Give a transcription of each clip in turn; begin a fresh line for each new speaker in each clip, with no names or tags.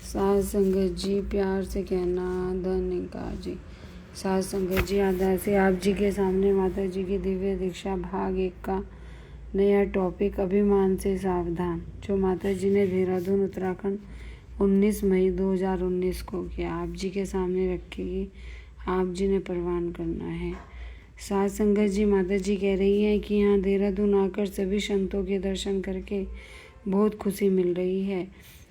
साध संगत जी प्यार से कहना धन्यकार जी। साध संगत जी आदर से आप जी के सामने माता जी की दिव्य दीक्षा भाग 1 का नया टॉपिक अभिमान से सावधान, जो माता जी ने देहरादून उत्तराखंड 19 मई 2019 को किया, आप जी के सामने रखेगी। आप जी ने परवान करना है। साध संगत जी माता जी कह रही हैं कि यहाँ देहरादून आकर सभी संतों के दर्शन करके बहुत खुशी मिल रही है।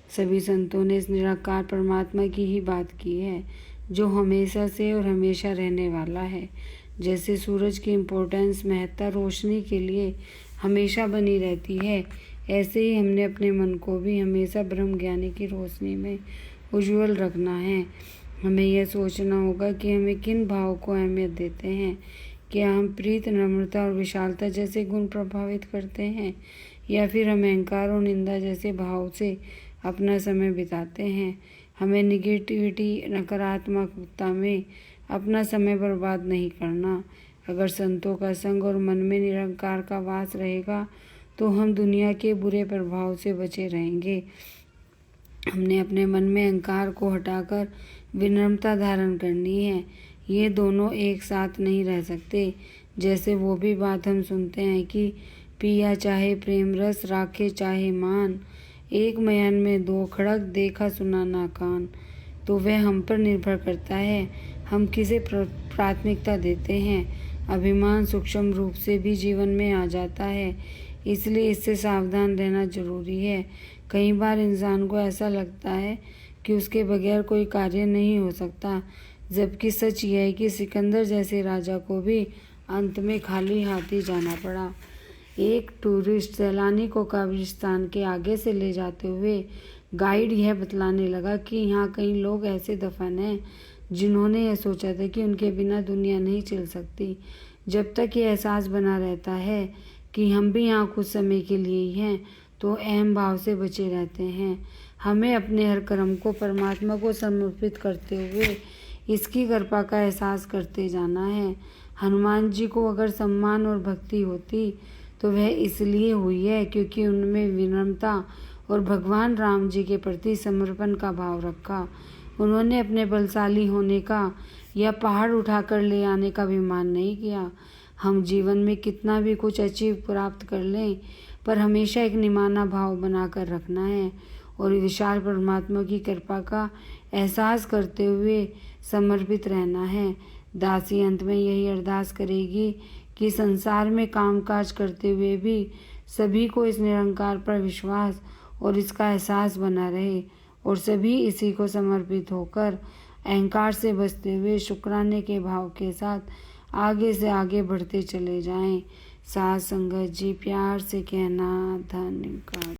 सभी संतों ने इस निराकार परमात्मा की ही बात की है, जो हमेशा से और हमेशा रहने वाला है। जैसे सूरज की इम्पोर्टेंस महत्ता रोशनी के लिए हमेशा बनी रहती है, ऐसे ही हमने अपने मन को भी हमेशा ब्रह्म ज्ञानी की रोशनी में उज्ज्वल रखना है। हमें यह सोचना होगा कि हमें किन भावों को अहमियत देते हैं। क्या हम प्रीत, नम्रता और विशालता जैसे गुण प्रभावित करते हैं, या फिर हम अहंकार और निंदा जैसे भाव से अपना समय बिताते हैं। हमें निगेटिविटी, नकारात्मकता में अपना समय बर्बाद नहीं करना। अगर संतों का संग और मन में निरंकार का वास रहेगा तो हम दुनिया के बुरे प्रभाव से बचे रहेंगे। हमने अपने मन में अहंकार को हटाकर विनम्रता धारण करनी है। ये दोनों एक साथ नहीं रह सकते। जैसे वो भी बात हम सुनते हैं कि पिया चाहे प्रेम रस, राखे चाहे मान, एक मयान में दो खड़क, देखा सुना ना कान। तो वह हम पर निर्भर करता है, हम किसे प्राथमिकता देते हैं। अभिमान सूक्ष्म रूप से भी जीवन में आ जाता है, इसलिए इससे सावधान रहना जरूरी है। कई बार इंसान को ऐसा लगता है कि उसके बगैर कोई कार्य नहीं हो सकता, जबकि सच यह है कि सिकंदर जैसे राजा को भी अंत में खाली हाथ ही जाना पड़ा। एक टूरिस्ट सैलानी को कब्रिस्तान के आगे से ले जाते हुए गाइड यह बतलाने लगा कि यहाँ कई लोग ऐसे दफन हैं जिन्होंने यह सोचा था कि उनके बिना दुनिया नहीं चल सकती। जब तक ये एहसास बना रहता है कि हम भी यहाँ कुछ समय के लिए ही हैं, तो अहम भाव से बचे रहते हैं। हमें अपने हर कर्म को परमात्मा को समर्पित करते हुए इसकी कृपा का एहसास करते जाना है। हनुमान जी को अगर सम्मान और भक्ति होती तो वह इसलिए हुई है क्योंकि उनमें विनम्रता और भगवान राम जी के प्रति समर्पण का भाव रखा। उन्होंने अपने बलशाली होने का या पहाड़ उठाकर ले आने का अभिमान नहीं किया। हम जीवन में कितना भी कुछ अचीव प्राप्त कर लें, पर हमेशा एक निमाना भाव बनाकर रखना है और विशाल परमात्मा की कृपा का एहसास करते हुए समर्पित रहना है। दासी अंत में यही अरदास करेगी कि संसार में कामकाज करते हुए भी सभी को इस निरंकार पर विश्वास और इसका एहसास बना रहे, और सभी इसी को समर्पित होकर अहंकार से बचते हुए शुक्राने के भाव के साथ आगे से आगे बढ़ते चले जाएं। साध संगत जी प्यार से कहना धन्यकार।